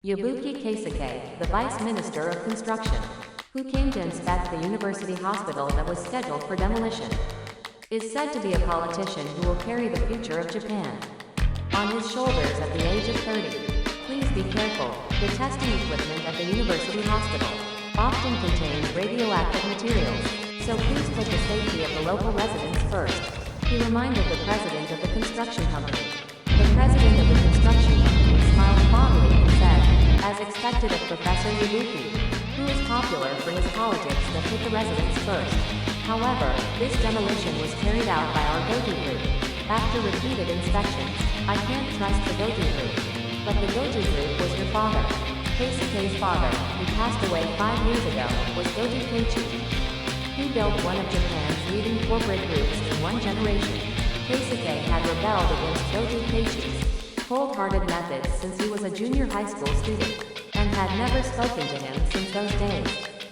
Yabuki Keisuke, the Vice Minister of Construction, who came to inspect the university hospital that was scheduled for demolition, is said to be a politician who will carry the future of Japan on his shoulders at the age of 30. Please be careful. The testing equipment at the university hospital often contains radioactive materials, so please put the safety of the local residents first. He reminded the president of the construction company. The president of the construction company smiled fondly and said, as expected of Professor Yamane, who is popular for his politics that hit the residents first. However, this demolition was carried out by our go-to group. After repeated inspections, I can't trust the go-to group. But the go-to group was your father. Keisuke's father, who passed away 5 years ago, was Go-to Keiichi. He built one of Japan's leading corporate groups in one generation. Keisuke had rebelled against Go-to Keiichi's cold-hearted methods since he was a junior high school student, and had never spoken to him since those days.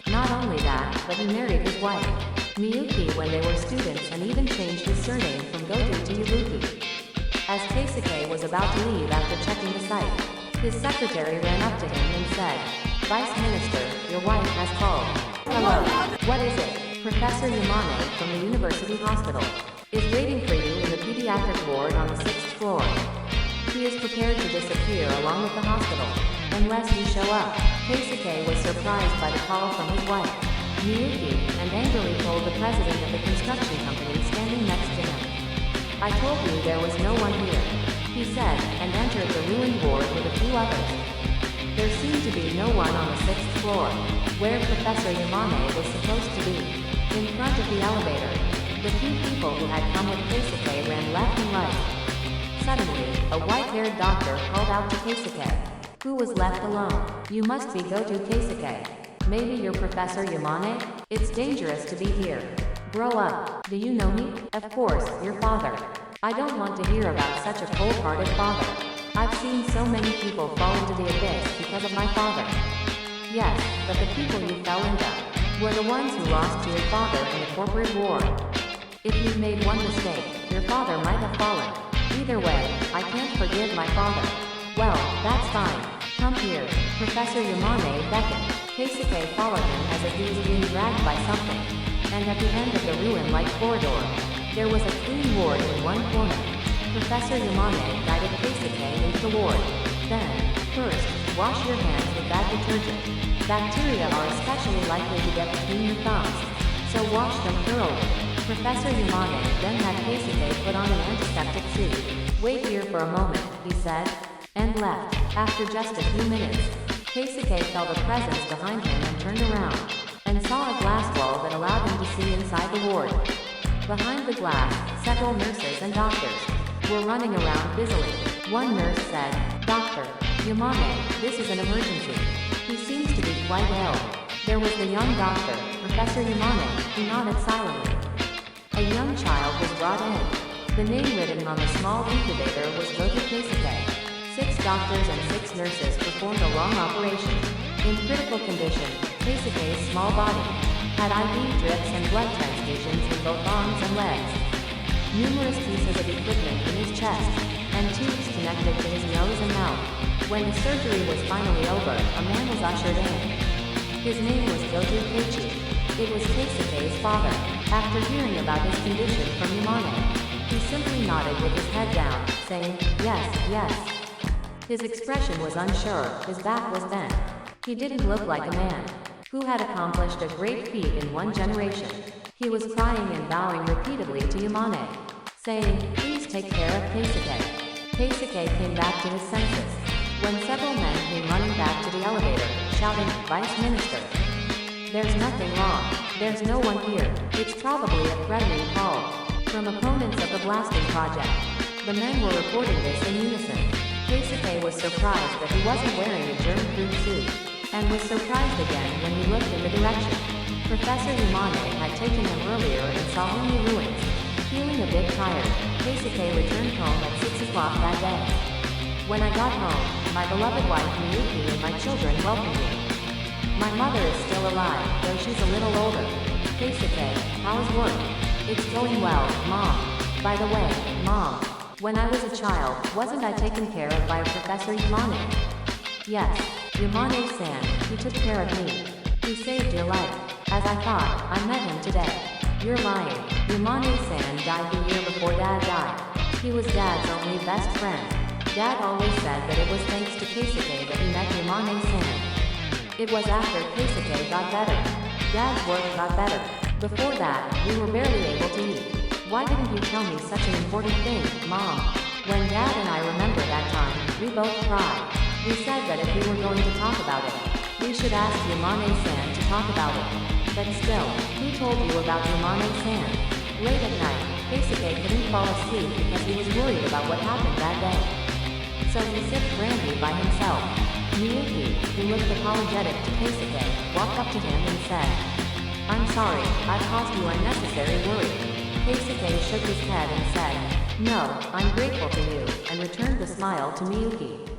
Not only that, but he married his wife, Miyuki, when they were students, and even changed his surname from Go-to to Yabuki. As Keisuke was about to leave after checking the site, his secretary ran up to him and said, "Vice Minister, your wife has called." "Hello. What is it?" "Professor Yamane from the university hospital is waiting for you in the pediatric ward on the 6th floor. He is prepared to disappear along with the hospital, unless you show up." Keisuke was surprised by the call from his wife, Miyuki, and angrily told the president of the construction company standing next to him, "I told you there was no one here," he said, and entered the ruined ward with a few others. There seemed to be no one on the 6th floor, where Professor Yamane was supposed to be. In front of the elevator, the few people who had come with Keisuke ran left and right. Suddenly, a white-haired doctor called out to Keisuke, who was left alone. "You must be Go-to Keisuke. Maybe you're Professor Yamane? It's dangerous to be here. Grow up. Do you know me?" "Of course, your father. I don't want to hear about such a cold-hearted father. I've seen so many people fall into the abyss because of my father." "Yes, but the people you fell into were the ones who lost to your father in the corporate war. If you'd made one mistake, your father might have fallen. Either way, I can't forgive my father." "Well, that's fine. Come here." Professor Yamane beckoned. Keisuke followed him as if he was being dragged by something, and at the end of the ruin-like corridor, there was a clean ward in one corner. Professor Yamane guided Keisuke into the ward. Then, first, wash your hands with that detergent. Bacteria are especially likely to get between your thumbs, so wash them thoroughly. Professor Yamane then had Keisuke put on an antiseptic suit. "Wait here for a moment," he said, and left. After just a few minutes, Keisuke felt a presence behind him and turned around, and saw a glass wall that allowed him to see inside the ward. Behind the glass, several nurses and doctors were running around busily. One nurse said, "Dr. Yamane, this is an emergency. He seems to be quite ill." There was the young doctor, Professor Yamane, who nodded silently. A young child was brought in. The name written on the small incubator was Go-to Keisuke. 6 doctors and 6 nurses performed a long operation. In critical condition, Keisuke's small body had IV drips and blood transfusions in both arms and legs. Numerous pieces of equipment in his chest, and tubes connected to his nose and mouth. When the surgery was finally over, a man was ushered in. His name was Go-to Keiichi. It was Keisuke's father. After hearing about his condition from Yamane, he simply nodded with his head down, saying, "Yes, yes." His expression was unsure, his back was bent. He didn't look like a man who had accomplished a great feat in one generation. He was crying and bowing repeatedly to Yamane, saying, "Please take care of Keisuke." Keisuke came back to his senses, when several men came running back to the elevator, shouting, "Vice Minister! There's nothing wrong. There's no one here." It's probably a threatening call from opponents of the blasting project. The men were reporting this in unison. Keisuke was surprised that he wasn't wearing a germ-proof suit, and was surprised again when he looked in the direction Professor Yamane had taken him earlier and saw only ruins. Feeling a bit tired, Keisuke returned home at 6 o'clock that day. "When I got home, my beloved wife Miyuki and my children welcomed me. My mother is still alive, though she's a little older." "Keisuke, how's work?" "It's going well, Mom. By the way, Mom, when I was a child, wasn't I taken care of by Professor Yamane?" "Yes, Yamane-san, he took care of me. He saved your life. As I thought, I met him today. You're lying. Yamane-san died the year before Dad died. He was Dad's only best friend. Dad always said that it was thanks to Keisuke that he met Yamane-san. It was after Keisuke got better. Dad's work got better. Before that, we were barely able to eat. Why didn't you tell me such an important thing, Mom? When Dad and I remember that time, we both cried. We said that if we were going to talk about it, we should ask Yamane-san to talk about it. But still, who told you about Yamane-san? Late at night, Keisuke couldn't fall asleep because he was worried about what happened that day. So he sipped brandy by himself. Miyuki, who looked apologetic to Keisuke, walked up to him and said, "I'm sorry, I've caused you unnecessary worry." Keisuke shook his head and said, "No, I'm grateful to you," and returned the smile to Miyuki.